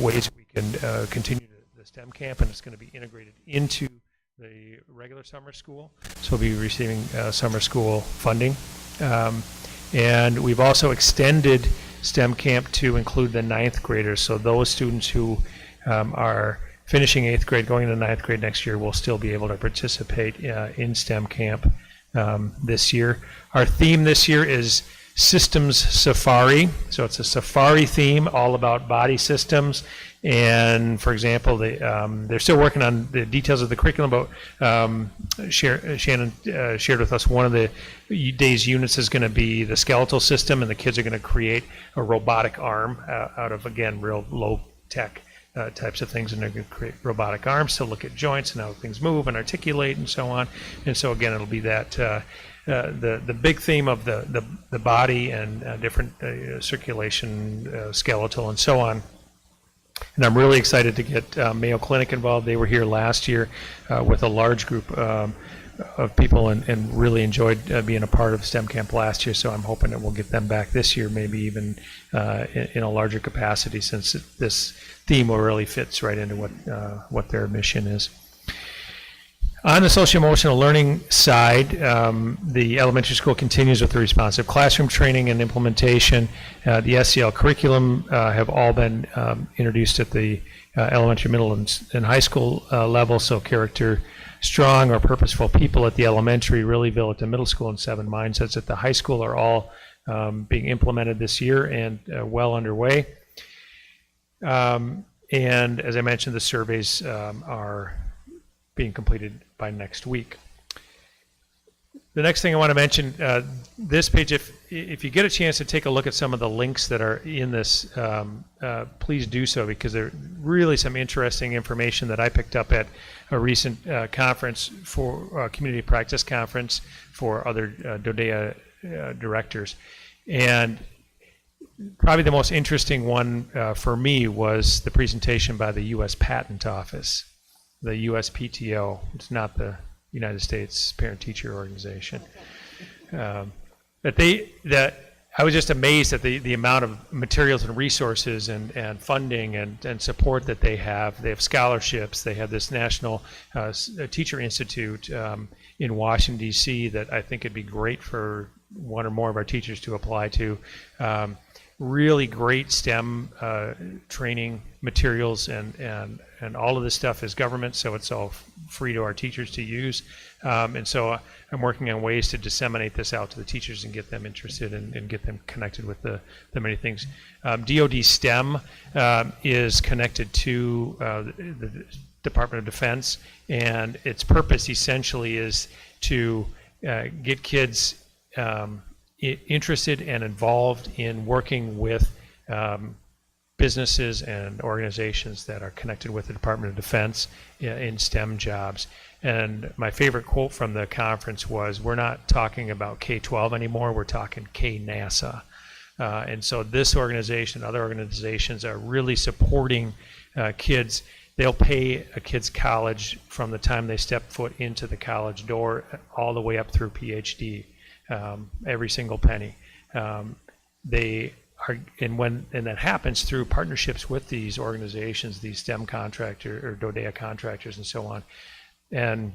ways we can continue the STEM camp, and it's going to be integrated into the regular summer school. So we'll be receiving summer school funding. And we've also extended STEM camp to include the 9th graders. So those students who are finishing 8th grade, going into 9th grade next year, will still be able to participate in STEM camp this year. Our theme this year is Systems Safari. So it's a safari theme all about body systems. And for example, they're still working on the details of the curriculum, but Shannon shared with us one of the day's units is going to be the skeletal system, and the kids are going to create a robotic arm out of, again, real low-tech types of things, and they're going to create robotic arms to look at joints and how things move and articulate and so on. And so again, it'll be that the big theme of the body and different circulation, skeletal, and so on. And I'm really excited to get Mayo Clinic involved. They were here last year with a large group of people and really enjoyed being a part of STEM camp last year. So I'm hoping that we'll get them back this year, maybe even in a larger capacity, since this theme really fits right into what their mission is. On the social emotional learning side, the elementary school continues with the responsive classroom training and implementation. The SEL curriculum have all been introduced at the elementary, middle, and high school level. So character strong or purposeful people at the elementary, Reallyville at the middle school, and 7 mindsets at the high school are all being implemented this year and well underway. And as I mentioned, the surveys are being completed by next week. The next thing I want to mention, this page, if you get a chance to take a look at some of the links that are in this, please do so, because there's really some interesting information that I picked up at a recent conference for community practice conference for other DODEA directors. And probably the most interesting one for me was the presentation by the U.S. Patent Office, the USPTO. It's not the United States Parent-Teacher Organization. I was just amazed at the amount of materials and resources and funding and support that they have. They have scholarships. They have this National Teacher Institute in Washington, D.C. that I think would be great for one or more of our teachers to apply to. Really great STEM training materials, and all of this stuff is government, so it's all free to our teachers to use. And so I'm working on ways to disseminate this out to the teachers and get them interested and get them connected with the many things. DoD STEM is connected to the Department of Defense, and its purpose essentially is to get kids interested and involved in working with businesses and organizations that are connected with the Department of Defense in STEM jobs. And my favorite quote from the conference was, we're not talking about K-12 anymore, we're talking K-NASA. And so this organization, other organizations are really supporting kids. They'll pay a kid's college from the time they step foot into the college door all the way up through PhD. Every single penny. They are, and that happens through partnerships with these organizations, these STEM contractor or DODEA contractors, and so on. And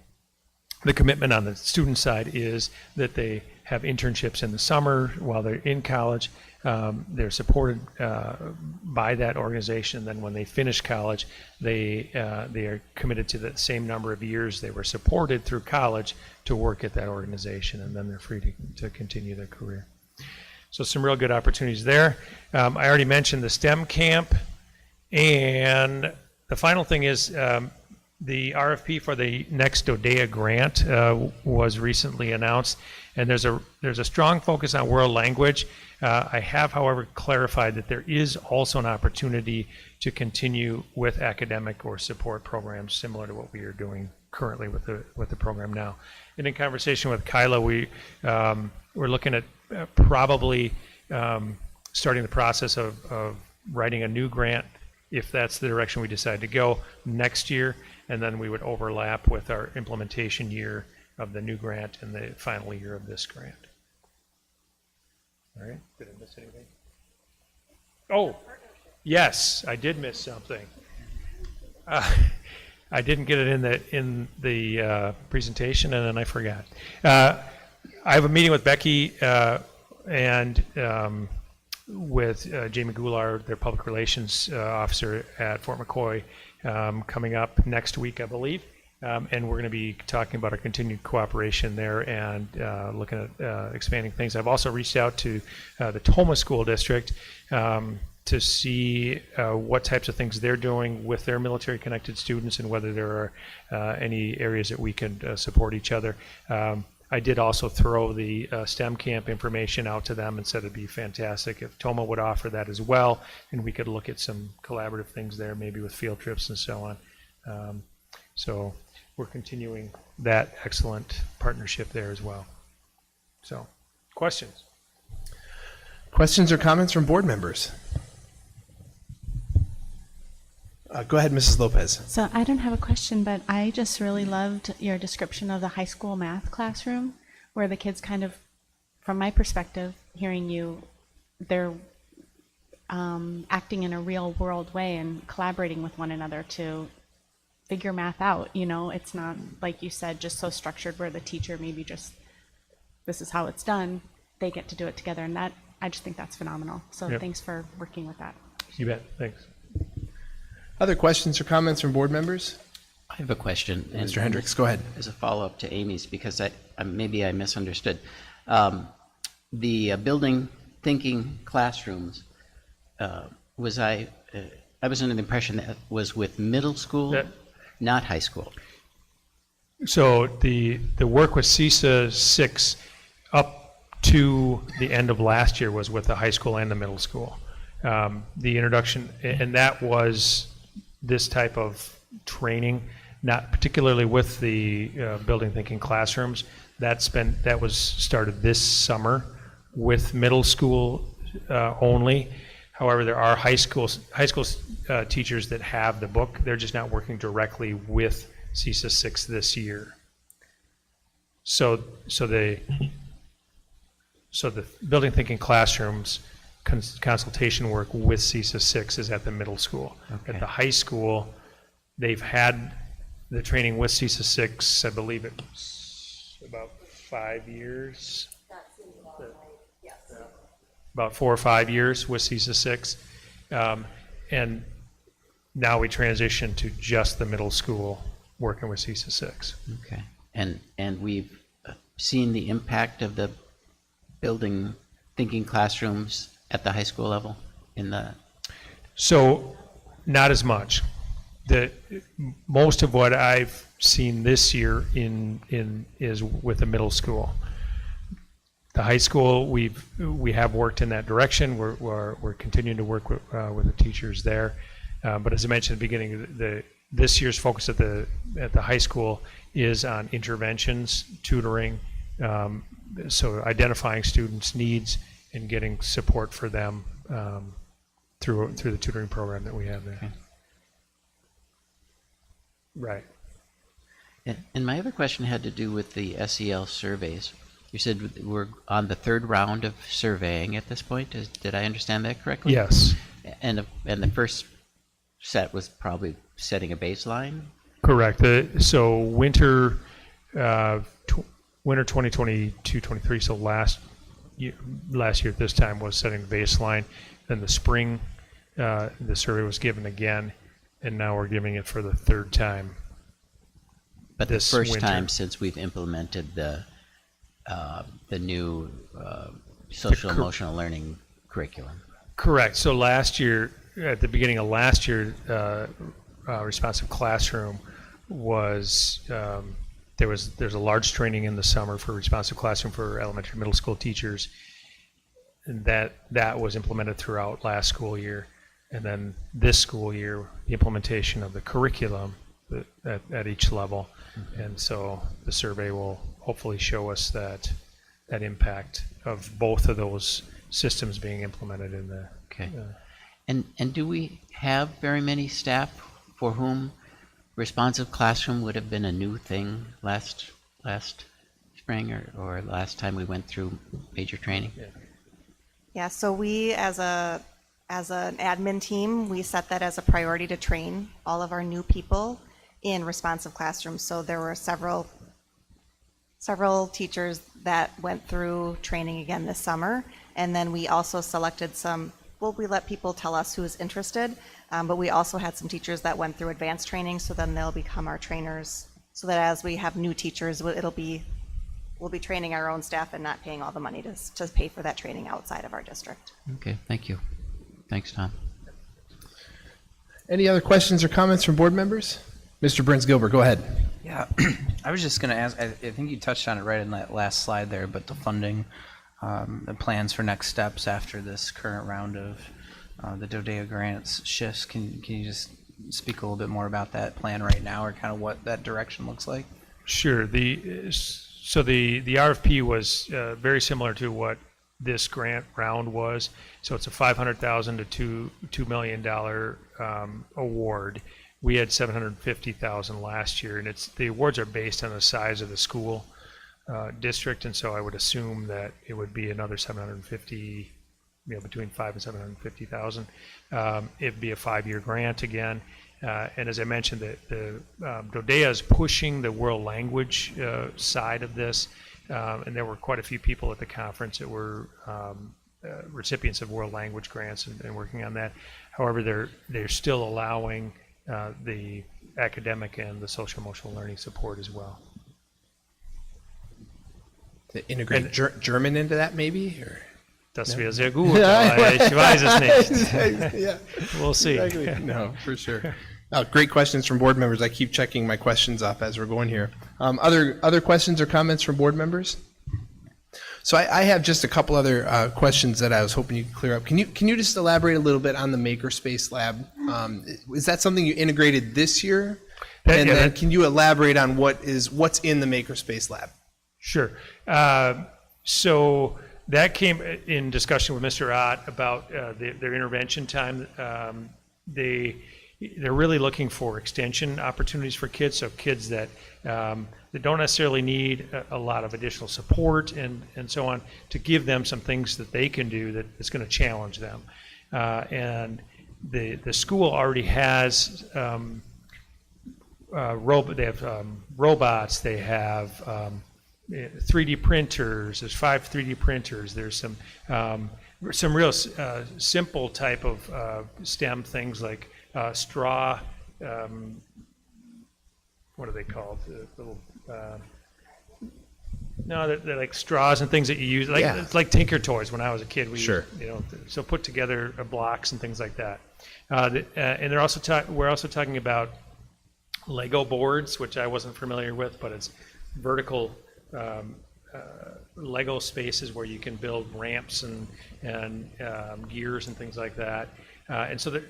the commitment on the student side is that they have internships in the summer while they're in college. They're supported by that organization. Then when they finish college, they are committed to the same number of years they were supported through college to work at that organization, and then they're free to continue their career. So some real good opportunities there. I already mentioned the STEM camp, and the final thing is the RFP for the next DODEA grant was recently announced, and there's a strong focus on world language. I have, however, clarified that there is also an opportunity to continue with academic or support programs similar to what we are doing currently with the program now. And in conversation with Kyla, we're looking at probably starting the process of writing a new grant, if that's the direction we decide to go, next year, and then we would overlap with our implementation year of the new grant and the final year of this grant. All right, did I miss anything? Oh, Yes, I did miss something. I didn't get it in the presentation, and then I forgot. I have a meeting with Becky and with Jamie Goulart, their public relations officer at Fort McCoy, coming up next week, I believe. And we're going to be talking about our continued cooperation there and looking at expanding things. I've also reached out to the Tomas School District to see what types of things they're doing with their military-connected students and whether there are any areas that we can support each other. I did also throw the STEM camp information out to them and said it'd be fantastic if Toma would offer that as well, and we could look at some collaborative things there, maybe with field trips and so on. So we're continuing that excellent partnership there as well. So, questions? Questions or comments from board members? Go ahead, Mrs. Lopez. So I don't have a question, but I just really loved your description of the high school math classroom, where the kids kind of, from my perspective, hearing you, they're acting in a real world way and collaborating with one another to figure math out. You know, it's not, like you said, just so structured where the teacher maybe just, this is how it's done. They get to do it together, and that, I just think that's phenomenal. So Yep. Thanks for working with that. You bet. Thanks. Other questions or comments from board members? I have a question. Mr. Hendricks, go ahead. As a follow-up to Amy's, because maybe I misunderstood. The building thinking classrooms, I was under the impression that was with middle school, not high school. So the work with CISA 6 up to the end of last year was with the high school and the middle school. The introduction, and that was this type of training, not particularly with the building thinking classrooms. That was started this summer with middle school only. However, there are high school teachers that have the book. They're just not working directly with CISA 6 this year. So the building thinking classrooms consultation work with CISA 6 is at the middle school. Okay. At the high school, they've had the training with CISA 6, I believe it's about 5 years. That seems about right, yes. About 4 or 5 years with CISA 6. And now we transition to just the middle school working with CISA 6. Okay. And we've seen the impact of the building thinking classrooms at the high school level So not as much. Most of what I've seen this year is with the middle school. The high school, we have worked in that direction. We're continuing to work with the teachers there. But as I mentioned at the beginning, this year's focus at the high school is on interventions, tutoring, so identifying students' needs and getting support for them through the tutoring program that we have there. Okay. Right. And my other question had to do with the SEL surveys. You said we're on the third round of surveying at this point. Did I understand that correctly? Yes. And the first set was probably setting a baseline? Correct. So winter 2022-23, so last year at this time was setting the baseline. Then the spring, the survey was given again, and now we're giving it for the third time. But this the first winter. time since we've implemented the new social emotional learning curriculum. Correct. So last year, at the beginning of last year, responsive classroom was there's a large training in the summer for responsive classroom for elementary, middle school teachers, and that was implemented throughout last school year, and then this school year, the implementation of the curriculum at each level, and so the survey will hopefully show us that impact of both of those systems being implemented in the. Okay. And do we have very many staff for whom responsive classroom would have been a new thing last spring or last time we went through major training? Yeah, so we as a as an admin team, we set that as a priority to train all of our new people in responsive classrooms. So there were several teachers that went through training again this summer. And then we also selected some, well, we let people tell us who is interested, but we also had some teachers that went through advanced training, so then they'll become our trainers, so that as we have new teachers, we'll be training our own staff and not paying all the money to pay for that training outside of our district. Okay, thank you. Thanks, Tom. Any other questions or comments from board members? Mr. Burns Gilbert, go ahead. Yeah, I was just going to ask, I think you touched on it right in that last slide there, but the funding, the plans for next steps after this current round of the DODEA grants shifts, can you just speak a little bit more about that plan right now, or kind of what that direction looks like? Sure. So the RFP was very similar to what this grant round was. So it's a $500,000 to $2 million award. We had $750,000 last year, and the awards are based on the size of the school district, and so I would assume that it would be another 750, between 5 and 750,000. It'd be a 5-year grant again, and as I mentioned, the DODEA is pushing the world language side of this, and there were quite a few people at the conference that were recipients of world language grants and working on that. However, they're still allowing the academic and the social emotional learning support as well. To integrate German into that, maybe? Or? Das wäre sehr gut, aber ich weiß es nicht. Yeah, We'll see. exactly. No, for sure. Great questions from board members. I keep checking my questions off as we're going here. Other questions or comments from board members? So I have just a couple other questions that I was hoping you could clear up. Can you just elaborate a little bit on the Makerspace Lab? Is that something you integrated this year? And then can you elaborate on what's in the Makerspace Lab? Sure. So that came in discussion with Mr. Ott about their intervention time. They're really looking for extension opportunities for kids, so kids that don't necessarily need a lot of additional support and so on, to give them some things that they can do that is going to challenge them. And the school already has they have robots, they have 3D printers. There's 5 3D printers. There's some real simple type of STEM things like straw. What are they called? The little. No, they're like straws and things that you use. Like It's like Tinker Toys when I was a kid. We Sure. So put together blocks and things like that. And they're also we're also talking about Lego boards, which I wasn't familiar with, but it's vertical Lego spaces where you can build ramps and gears and things like that. And so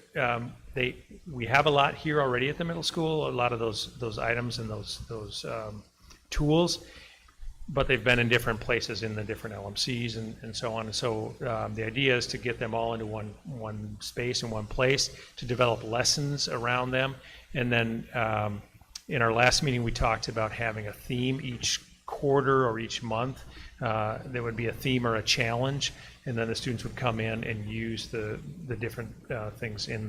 we have a lot here already at the middle school, a lot of those items and those tools, but they've been in different places in the different LMCs and so on. And so the idea is to get them all into one space and one place, to develop lessons around them. And then in our last meeting, we talked about having a theme each quarter or each month. There would be a theme or a challenge, and then the students would come in and use the different things in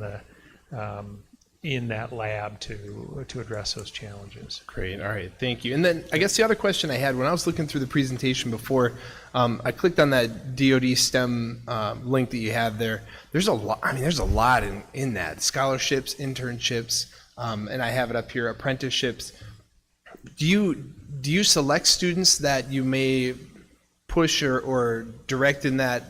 that lab to address those challenges. Great. All right. Thank you. And then I guess the other question I had when I was looking through the presentation before, I clicked on that DoD STEM link that you have there. There's a lot. I mean, there's a lot in that: scholarships, internships, and I have it up here, apprenticeships. Do you select students that you may push or direct in that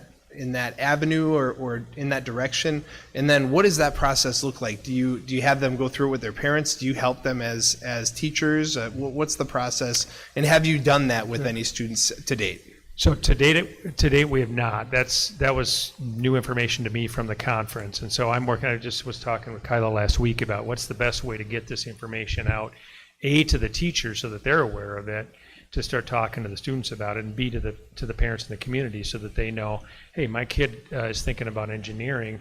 avenue or in that direction? And then what does that process look like? Do you have them go through it with their parents? Do you help them as teachers? What's the process? And have you done that with any students to date? So to date we have not. That was new information to me from the conference, and so I just was talking with Kyla last week about what's the best way to get this information out, A, to the teachers so that they're aware of it, to start talking to the students about it, and B, to the parents in the community so that they know, hey, my kid is thinking about engineering.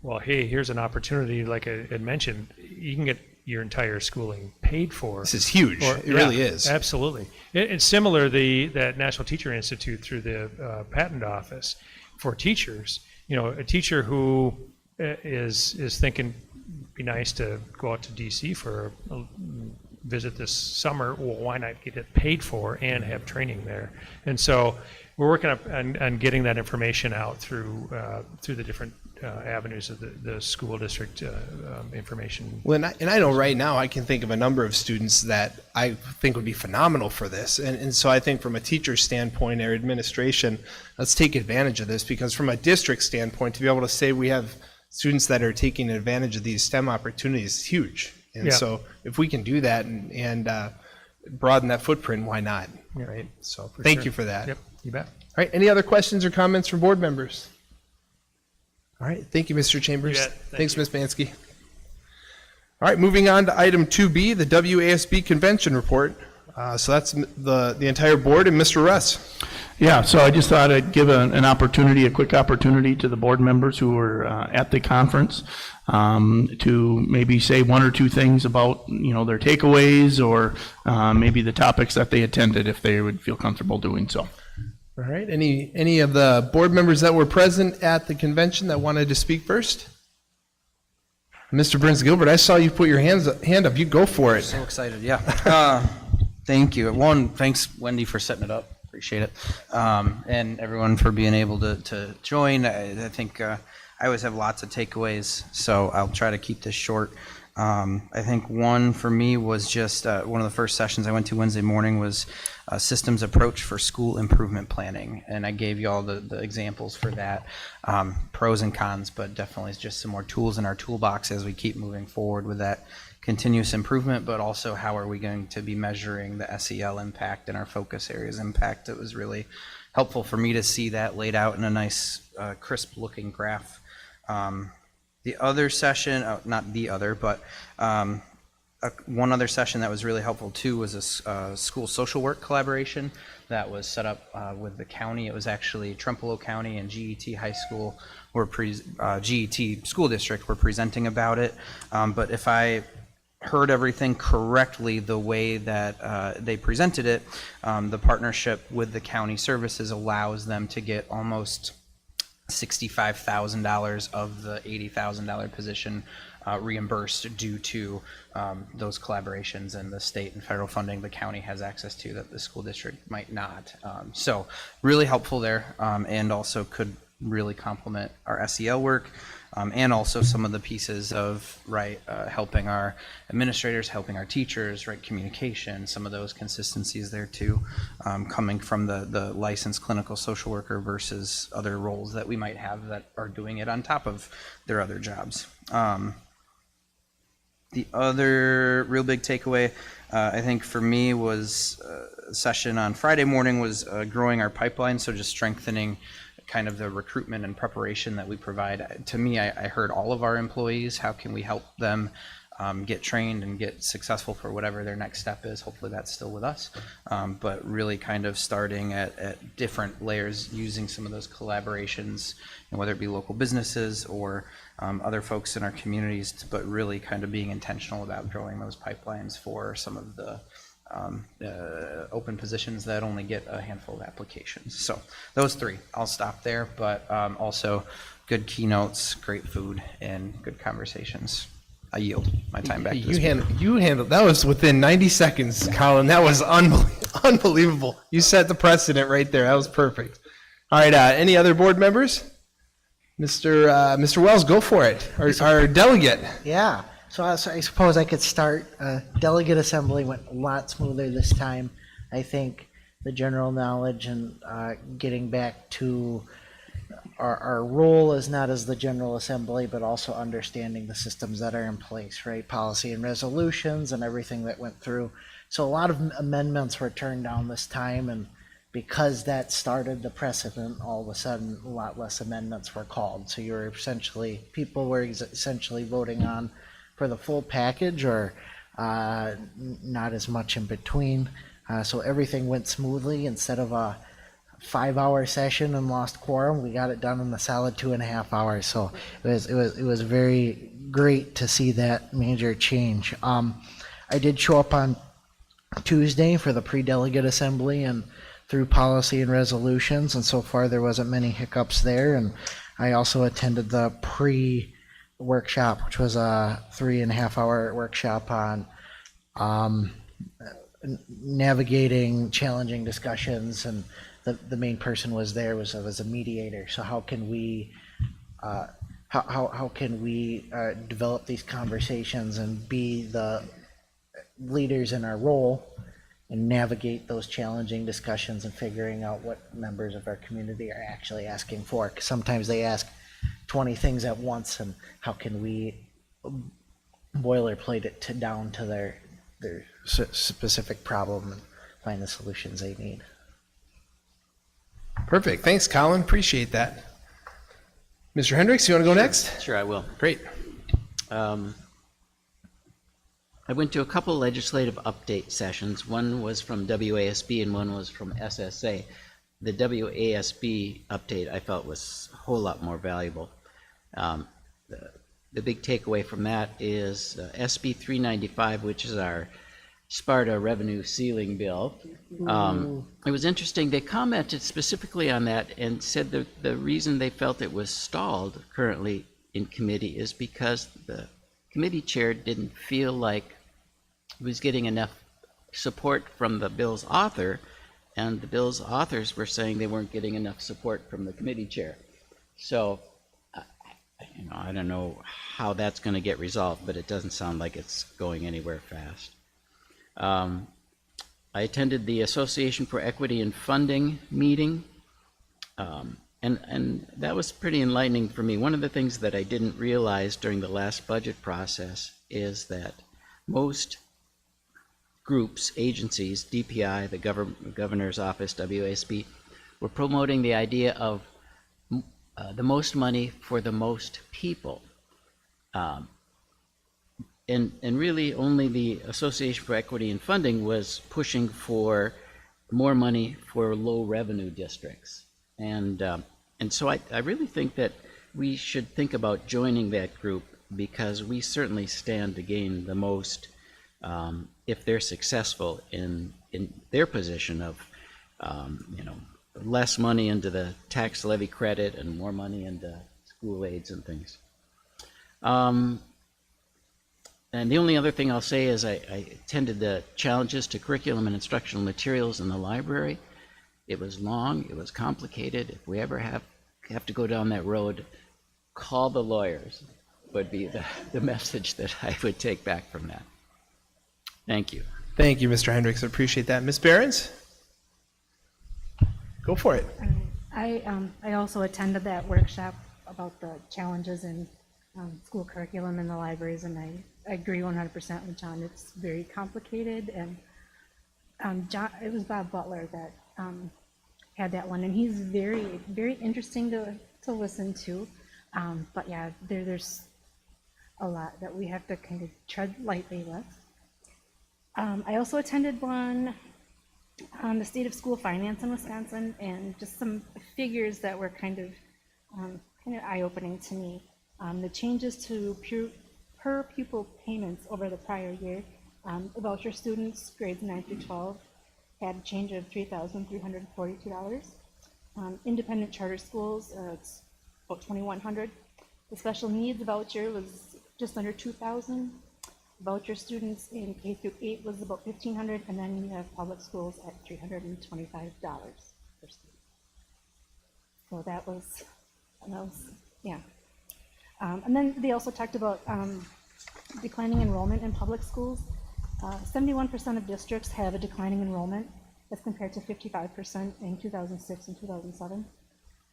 Well, hey, here's an opportunity, like I had mentioned, you can get your entire schooling paid for. This is huge. It really is. Absolutely. It's similar, that National Teacher Institute through the patent office for teachers a teacher who is thinking, be nice to go out to DC for a visit this summer, well, why not get it paid for and have training there? And so we're working on getting that information out through the different avenues of the school district information. Well, and I know right now I can think of a number of students that I think would be phenomenal for this. And so I think from a teacher standpoint or administration, let's take advantage of this, because from a district standpoint, to be able to say we have students that are taking advantage of these STEM opportunities is huge. And Yeah. so if we can do that and broaden that footprint, why not? Yeah. Right. So For thank sure. you for that. Yep, you bet. All right. Any other questions or comments from board members? All right. Thank you, Mr. Chambers. You bet. Thanks, Thank Ms. Mansky. All right. Moving on to item 2B, the WASB convention report. So that's the entire board and Mr. Russ. Yeah, so I just thought I'd give a quick opportunity to the board members who were at the conference to maybe say one or two things about, their takeaways or maybe the topics that they attended, if they would feel comfortable doing so. All right. Any of the board members that were present at the convention that wanted to speak first? Mr. Burns Gilbert, I saw you put your hand up. You go for it. So excited, yeah. Thank you. Thanks, Wendy, for setting it up. Appreciate it. And everyone for being able to join. I think I always have lots of takeaways, so I'll try to keep this short. I think one for me was just one of the first sessions I went to Wednesday morning was a systems approach for school improvement planning. And I gave you all the examples for that, pros and cons, but definitely it's just some more tools in our toolbox as we keep moving forward with that continuous improvement, but also how are we going to be measuring the SEL impact and our focus areas impact. It was really helpful for me to see that laid out in a nice crisp looking graph. The other session, not the other, but one other session that was really helpful too was a school social work collaboration that was set up with the county. It was actually Trempealeau County and GET High School GET School District were presenting about it. But if I heard everything correctly, the way that they presented it, the partnership with the county services allows them to get almost $65,000 of the $80,000 position reimbursed due to those collaborations and the state and federal funding the county has access to that the school district might not. So really helpful there, and also could really complement our SEL work. And also some of the pieces of helping our administrators, helping our teachers, communication, some of those consistencies there too, coming from the licensed clinical social worker versus other roles that we might have that are doing it on top of their other jobs. The other real big takeaway, I think for me, was a session on Friday morning was growing our pipeline, so just strengthening kind of the recruitment and preparation that we provide. To me, I heard all of our employees, how can we help them get trained and get successful for whatever their next step is. Hopefully that's still with us, but really kind of starting at different layers, using some of those collaborations, and whether it be local businesses or other folks in our communities, but really kind of being intentional about growing those pipelines for some of the open positions that only get a handful of applications. So those three, I'll stop there, but also good keynotes, great food, and good conversations. I yield my time back to the speaker. You handled that was within 90 seconds, Colin. That was unbelievable. You set the precedent right there. That was perfect. All right. Any other board members? Mr. Wells, go for it. Our delegate. Yeah. So I suppose I could start. Delegate assembly went a lot smoother this time. I think the general knowledge and getting back to our role is not as the General Assembly, but also understanding the systems that are in place, right? Policy and resolutions and everything that went through. So a lot of amendments were turned down this time, and because that started the precedent, all of a sudden a lot less amendments were called. So people were essentially voting on for the full package or not as much in between. So everything went smoothly. Instead of a 5-hour session and lost quorum, we got it done in a solid 2.5 hours. So it was very great to see that major change. I did show up on Tuesday for the pre-delegate assembly, and through policy and resolutions, and so far there wasn't many hiccups there. And I also attended the pre-workshop, which was a 3.5-hour workshop on navigating challenging discussions, and the main person was there was a mediator. So how can we develop these conversations and be the leaders in our role and navigate those challenging discussions and figuring out what members of our community are actually asking for? 'Cause sometimes they ask 20 things at once, and how can we boilerplate it down to their specific problem and find the solutions they need? Perfect. Thanks, Colin. Appreciate that. Mr. Hendricks, you want to go next? Sure, I will. Great. I went to a couple legislative update sessions. One was from WASB and one was from SSA. The WASB update I felt was a whole lot more valuable. The big takeaway from that is SB 395, which is our Sparta revenue ceiling bill. It was interesting. They commented specifically on that and said that the reason they felt it was stalled currently in committee is because the committee chair didn't feel like he was getting enough support from the bill's author, and the bill's authors were saying they weren't getting enough support from the committee chair. So, I don't know how that's going to get resolved, but it doesn't sound like it's going anywhere fast. I attended the Association for Equity and Funding meeting, and that was pretty enlightening for me. One of the things that I didn't realize during the last budget process is that most groups, agencies, DPI, the Governor's Office, WASB, were promoting the idea of the most money for the most people. And really only the Association for Equity and Funding was pushing for more money for low revenue districts. And so I really think that we should think about joining that group, because we certainly stand to gain the most if they're successful in their position of less money into the tax levy credit and more money into school aids and things. And the only other thing I'll say is I attended the challenges to curriculum and instructional materials in the library. It was long, it was complicated. If we ever have to go down that road, call the lawyers would be the message that I would take back from that. Thank you. Thank you, Mr. Hendricks. I appreciate that. Ms. Behrens? Go for it. I also attended that workshop about the challenges in school curriculum in the libraries, and I agree 100% with John. It's very complicated, and it was Bob Butler that had that one, and he's very, very interesting to listen to. But yeah, there's a lot that we have to kind of tread lightly with. I also attended one on the state of school finance in Wisconsin, and just some figures that were kind of eye-opening to me. The changes to per pupil payments over the prior year. Voucher students, grades 9 through 12, had a change of $3,342. Independent charter schools, it's about $2,100. The special needs voucher was just under $2,000. Voucher students in K through 8 was about $1,500, and then you have public schools at $325 per student. So that was, yeah. And then they also talked about declining enrollment in public schools. 71% of districts have a declining enrollment as compared to 55% in 2006 and 2007.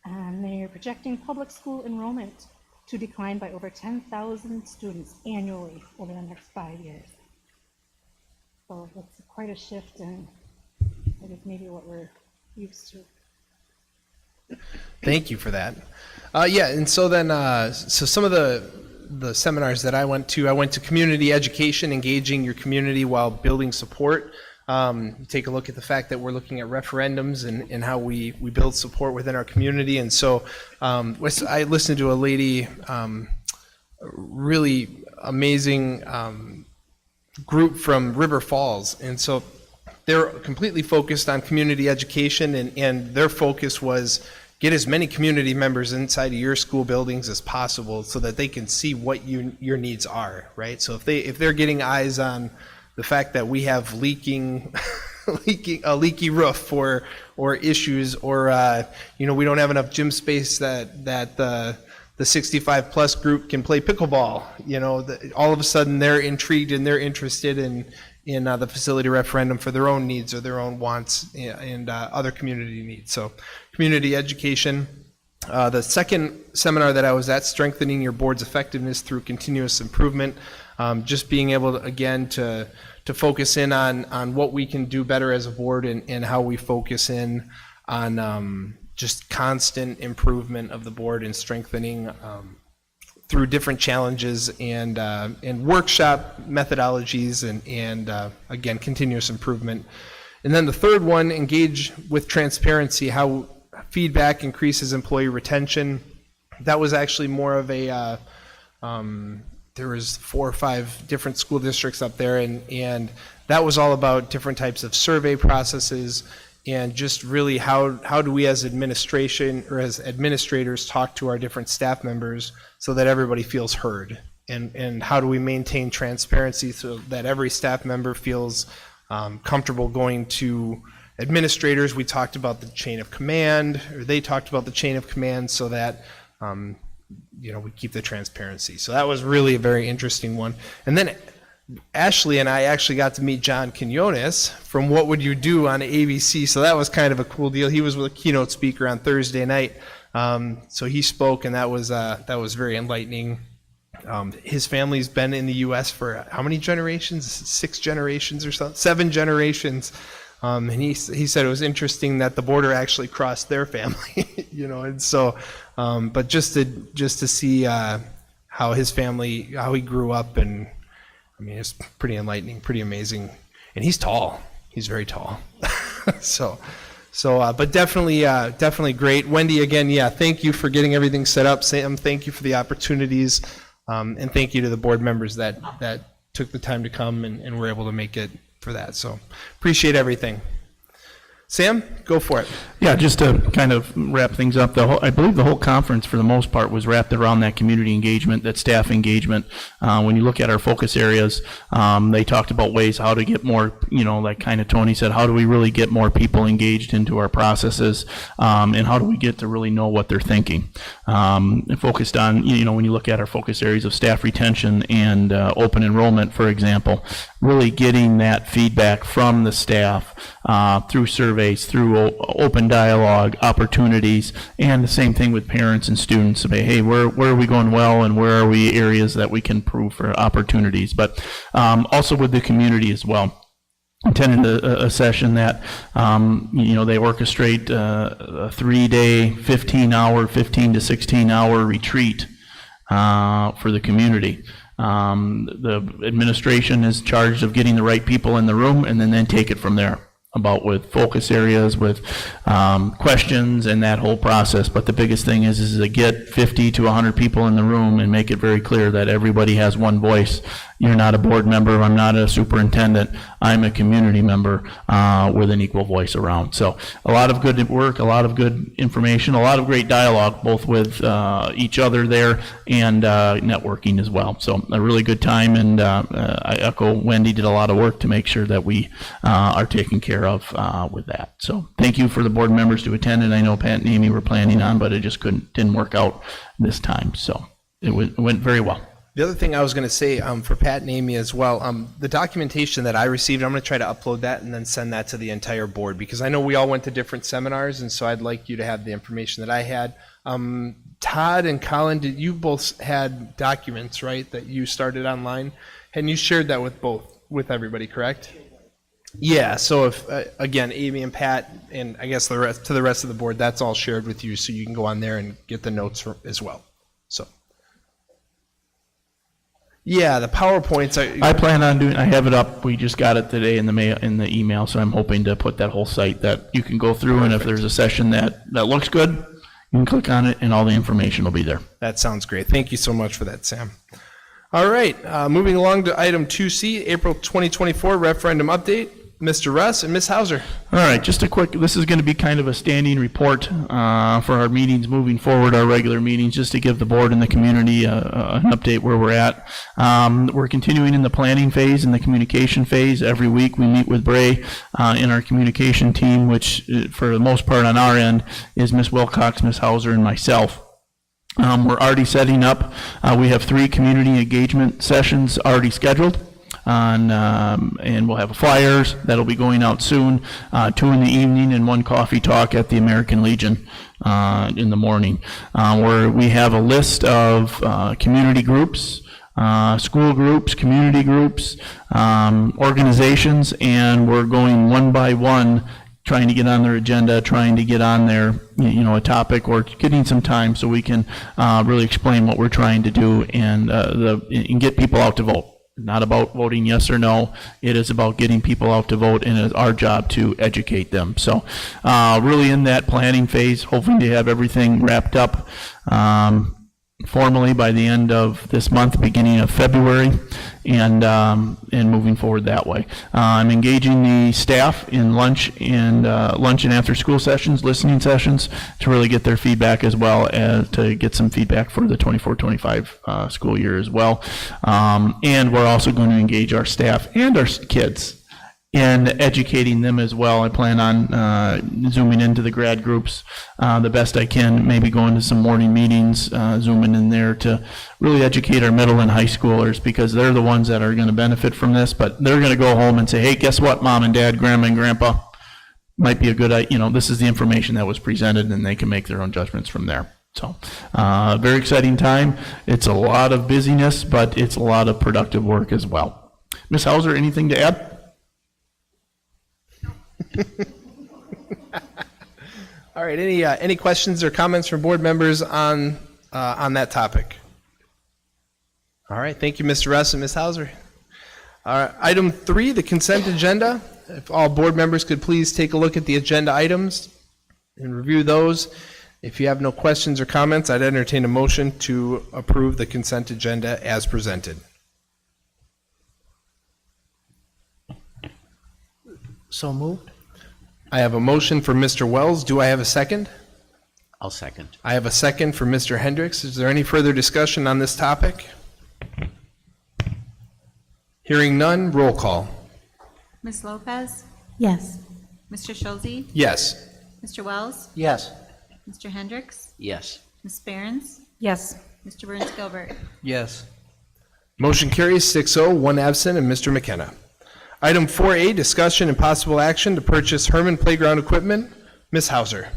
And they're projecting public school enrollment to decline by over 10,000 students annually over the next 5 years. So that's quite a shift in, I guess, maybe what we're used to. Thank you for that. Yeah, and so then, so some of the seminars that I went to community education, engaging your community while building support. You take a look at the fact that we're looking at referendums and how we build support within our community. And so I listened to a lady, really amazing group from River Falls. And so they're completely focused on community education, and their focus was get as many community members inside of your school buildings as possible so that they can see what your needs are, right? So if they're getting eyes on the fact that we have a leaky roof or issues, or we don't have enough gym space that the 65 plus group can play pickleball, all of a sudden they're intrigued and they're interested in the facility referendum for their own needs or their own wants and other community needs. So community education. The second seminar that I was at, strengthening your board's effectiveness through continuous improvement, just being able to, again, to focus in on what we can do better as a board and how we focus in on just constant improvement of the board and strengthening through different challenges and workshop methodologies and again, continuous improvement. And then the third one, engage with transparency, how feedback increases employee retention. That was actually more of a, there was 4 or 5 different school districts up there, and that was all about different types of survey processes and just really how do we as administration or as administrators talk to our different staff members so that everybody feels heard, and how do we maintain transparency so that every staff member feels comfortable going to administrators. We talked about the chain of command, or they talked about the chain of command, so that we keep the transparency. So that was really a very interesting one. And then Ashley and I actually got to meet John Quinones from What Would You Do on ABC, so that was kind of a cool deal. He was a keynote speaker on Thursday night, so he spoke, and that was very enlightening. His family's been in the U.S. for how many generations? 6 generations or so, 7 generations. And he said it was interesting that the border actually crossed their family, and so, but just to see how his family, how he grew up, and I mean, it's pretty enlightening, pretty amazing. And he's tall. He's very tall. So, but definitely great. Wendy, again, thank you for getting everything set up. Sam, thank you for the opportunities. And thank you to the board members that took the time to come and were able to make it for that. So appreciate everything. Sam, go for it. Yeah, just to kind of wrap things up, I believe the whole conference for the most part was wrapped around that community engagement, that staff engagement. When you look at our focus areas, they talked about ways how to get more, like kind of Tony said, how do we really get more people engaged into our processes, and how do we get to really know what they're thinking. And focused on, when you look at our focus areas of staff retention and open enrollment, for example, really getting that feedback from the staff through surveys, through open dialogue, opportunities, and the same thing with parents and students. Say, hey, where are we going well, and where are we areas that we can improve for opportunities? But also with the community as well. Attended a session that, they orchestrate a 3-day, 15 to 16-hour retreat for the community. The administration is charged of getting the right people in the room and then take it from there, about with focus areas, with questions and that whole process. But the biggest thing is to get 50 to 100 people in the room and make it very clear that everybody has one voice. You're not a board member, I'm not a superintendent, I'm a community member with an equal voice around. So a lot of good work, a lot of good information, a lot of great dialogue, both with each other there and networking as well. So a really good time, and I echo Wendy did a lot of work to make sure that we are taken care of with that. So thank you for the board members to attend, and I know Pat and Amy were planning on, but it just didn't work out this time. So it went very well. The other thing I was going to say for Pat and Amy as well, the documentation that I received, I'm going to try to upload that and then send that to the entire board, because I know we all went to different seminars, and so I'd like you to have the information that I had. Todd and Colin, you both had documents, right, that you started online, and you shared that with everybody, correct? Yeah, so if, again, Amy and Pat, and I guess the rest of the board, that's all shared with you, so you can go on there and get the notes as well. So. Yeah, the PowerPoints. I plan on doing. I have it up. We just got it today in the email, so I'm hoping to put that whole site that you can go through. Perfect. And if there's a session that looks good, you can click on it, and all the information will be there. That sounds great. Thank you so much for that, Sam. All right, moving along to item 2C, April 2024 referendum update. Mr. Russ and Ms. Hauser. All right, just a quick, this is going to be kind of a standing report for our meetings moving forward, our regular meetings, just to give the board and the community an update where we're at. We're continuing in the planning phase and the communication phase. Every week we meet with Bray in our communication team, which for the most part on our end is Ms. Wilcox, Ms. Hauser, and myself. We're already setting up. We have 3 community engagement sessions already scheduled. And we'll have flyers that'll be going out soon, 2 in the evening and 1 coffee talk at the American Legion in the morning, where we have a list of community groups, school groups, community groups, organizations, and we're going one by one, trying to get on their agenda, trying to get on their, a topic, or getting some time so we can really explain what we're trying to do and get people out to vote. Not about voting yes or no. It is about getting people out to vote, and it's our job to educate them. So really in that planning phase, hoping to have everything wrapped up formally by the end of this month, beginning of February, and moving forward that way. I'm engaging the staff in lunch and after school sessions, listening sessions, to really get their feedback, as well as to get some feedback for the 24-25 school year as well. And we're also going to engage our staff and our kids in educating them as well. I plan on zooming into the grad groups the best I can, maybe going to some morning meetings, zooming in there to really educate our middle and high schoolers, because they're the ones that are going to benefit from this, but they're going to go home and say, hey, guess what, Mom and Dad, Grandma and Grandpa, might be a good, this is the information that was presented, and they can make their own judgments from there. So, very exciting time. It's a lot of busyness, but it's a lot of productive work as well. Ms. Hauser, anything to add? All right, any questions or comments from board members on that topic? All right, thank you, Mr. Russ and Ms. Hauser. All right, item 3, the consent agenda. If all board members could please take a look at the agenda items and review those. If you have no questions or comments, I'd entertain a motion to approve the consent agenda as presented. So moved. I have a motion for Mr. Wells. Do I have a second? I'll second. I have a second for Mr. Hendricks. Is there any further discussion on this topic? Hearing none, roll call. Ms. Lopez? Yes. Mr. Schulze? Yes. Mr. Wells? Yes. Mr. Hendricks? Yes. Ms. Behrens? Yes. Mr. Burns-Gilbert? Yes. Motion carries 6-0, 1 absent, and Mr. McKenna. Item 4A, discussion and possible action to purchase Herman Playground equipment. Ms. Hauser.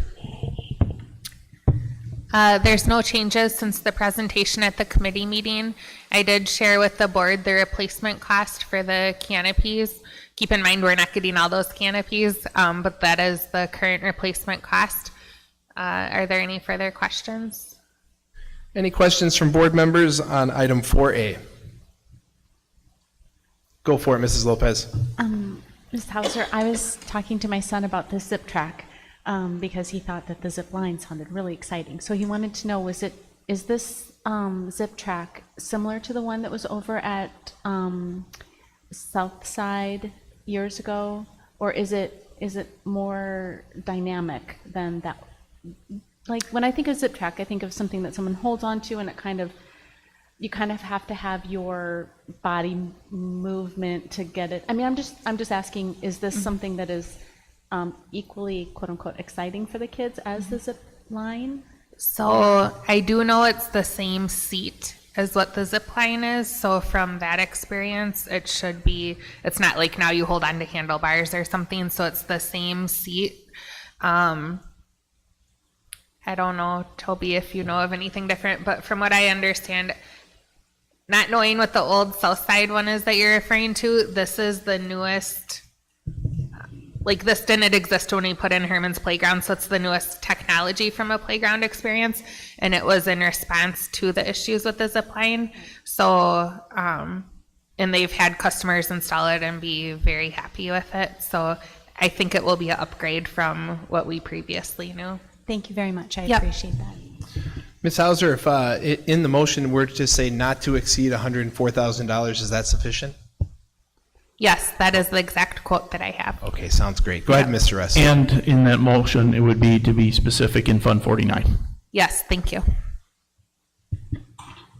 There's no changes since the presentation at the committee meeting. I did share with the board the replacement cost for the canopies. Keep in mind, we're not getting all those canopies, but that is the current replacement cost. Are there any further questions? Any questions from board members on item 4A? Go for it, Mrs. Lopez. Ms. Hauser, I was talking to my son about the zip track because he thought that the zip line sounded really exciting. So he wanted to know, is this zip track similar to the one that was over at Southside years ago, or is it more dynamic than that? Like, when I think of zip track, I think of something that someone holds onto, and you kind of have to have your body movement to get it. I mean, I'm just asking, is this something that is equally, quote unquote, exciting for the kids as the zip line? So I do know it's the same seat as what the zip line is. So from that experience, it should be, it's not like now you hold on to handlebars or something. So it's the same seat. I don't know, Toby, if you know of anything different, but from what I understand, not knowing what the old South Side one is that you're referring to, this is the newest, like this didn't exist when we put in Herman's Playground, so it's the newest technology from a playground experience, and it was in response to the issues with the zip line. So, and they've had customers install it and be very happy with it. So I think it will be an upgrade from what we previously knew. Thank you very much. I Yep. appreciate that. Ms. Hauser, if in the motion we're to say not to exceed $104,000, is that sufficient? Yes, that is the exact quote quote that I have. Okay, sounds great. Go ahead, Mr. Russ. And in that motion, it would be to be specific in Fund 49. Yes, thank you.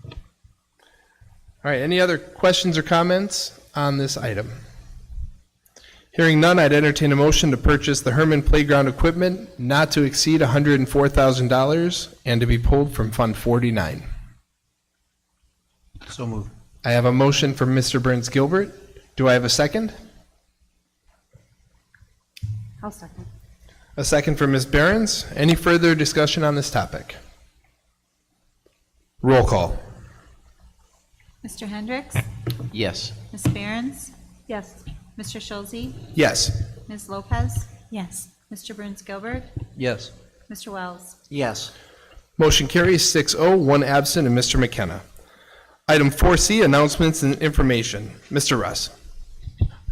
All right, any other questions or comments on this item? Hearing none, I'd entertain a motion to purchase the Herman Playground equipment not to exceed $104,000 and to be pulled from Fund 49. So moved. I have a motion from Mr. Burns Gilbert. Do I have a second? I'll second. A second from Ms. Behrens. Any further discussion on this topic? Roll call. Mr. Hendricks? Yes. Ms. Behrens? Yes. Mr. Schulze? Yes. Ms. Lopez? Yes. Mr. Burns Gilbert? Yes. Mr. Wells? Yes. Motion carries 6-0, one absent, and Mr. McKenna. Item 4C, announcements and information. Mr. Russ.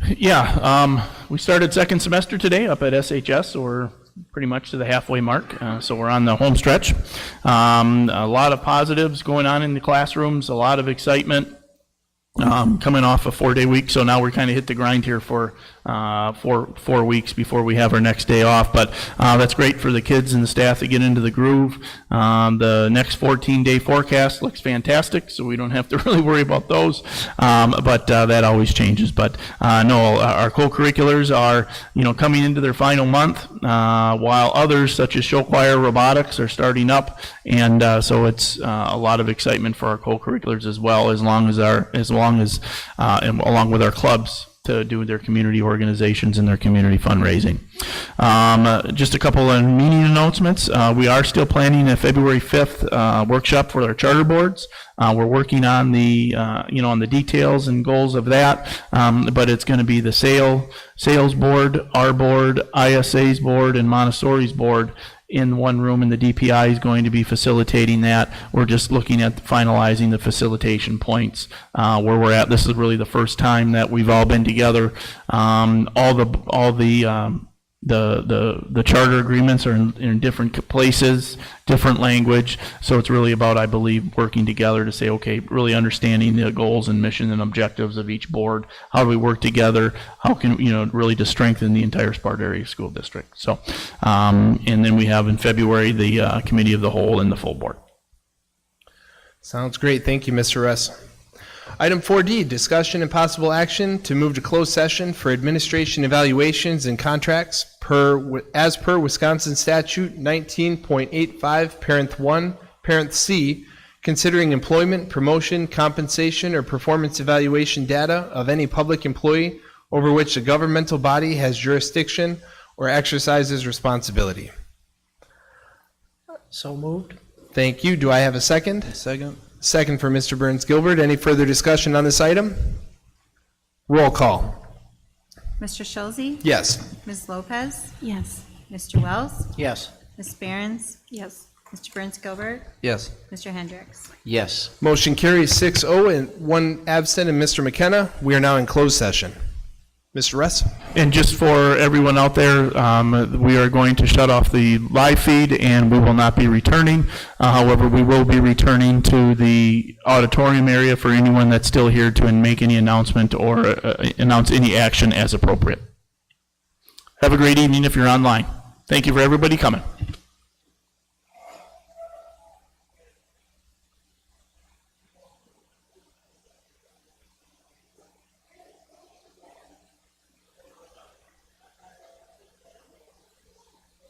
Yeah, we started second semester today up at SHS, so we're pretty much to the halfway mark, so we're on the home stretch. A lot of positives going on in the classrooms, a lot of excitement. Coming off a 4-day week, so now we're kind of hit the grind here for 4 weeks before we have our next day off. But that's great for the kids and the staff to get into the groove. The next 14-day forecast looks fantastic, so we don't have to really worry about those. But that always changes. But no, our co-curriculars are coming into their final month, while others such as show choir, robotics are starting up, and so it's a lot of excitement for our co-curriculars as well, along with our clubs to do their community organizations and their community fundraising. Just a couple of meeting announcements. We are still planning a February 5th workshop for our charter boards. We're working on the on the details and goals of that, but it's going to be the sales board, our board, ISA's board, and Montessori's board in one room, and the DPI is going to be facilitating that. We're just looking at finalizing the facilitation points where we're at. This is really the first time that we've all been together. All the charter agreements are in different places, different language. So it's really about, I believe, working together to say, okay, really understanding the goals and mission and objectives of each board. How do we work together? How can really to strengthen the entire Sparta Area School District? So, and then we have in February the committee of the whole and the full board. Sounds great. Thank you, Mr. Russ. Item 4D, discussion and possible action to move to closed session for administration evaluations and contracts as per Wisconsin Statute 19.85, Parent 1, Parent C, considering employment, promotion, compensation, or performance evaluation data of any public employee over which a governmental body has jurisdiction or exercises responsibility. So moved. Thank you. Do I have a second? Second. Second for Mr. Burns Gilbert. Any further discussion on this item? Roll call. Mr. Schulze? Yes. Ms. Lopez? Yes. Mr. Wells? Yes. Ms. Behrens? Yes. Mr. Burns Gilbert? Yes. Mr. Hendricks? Yes. Motion carries 6-0 and one absent, and Mr. McKenna. We are now in closed session. Mr. Russ? And just for everyone out there, we are going to shut off the live feed and we will not be returning. However, we will be returning to the auditorium area for anyone that's still here to make any announcement or announce any action as appropriate. Have a great evening if you're online. Thank you for everybody coming.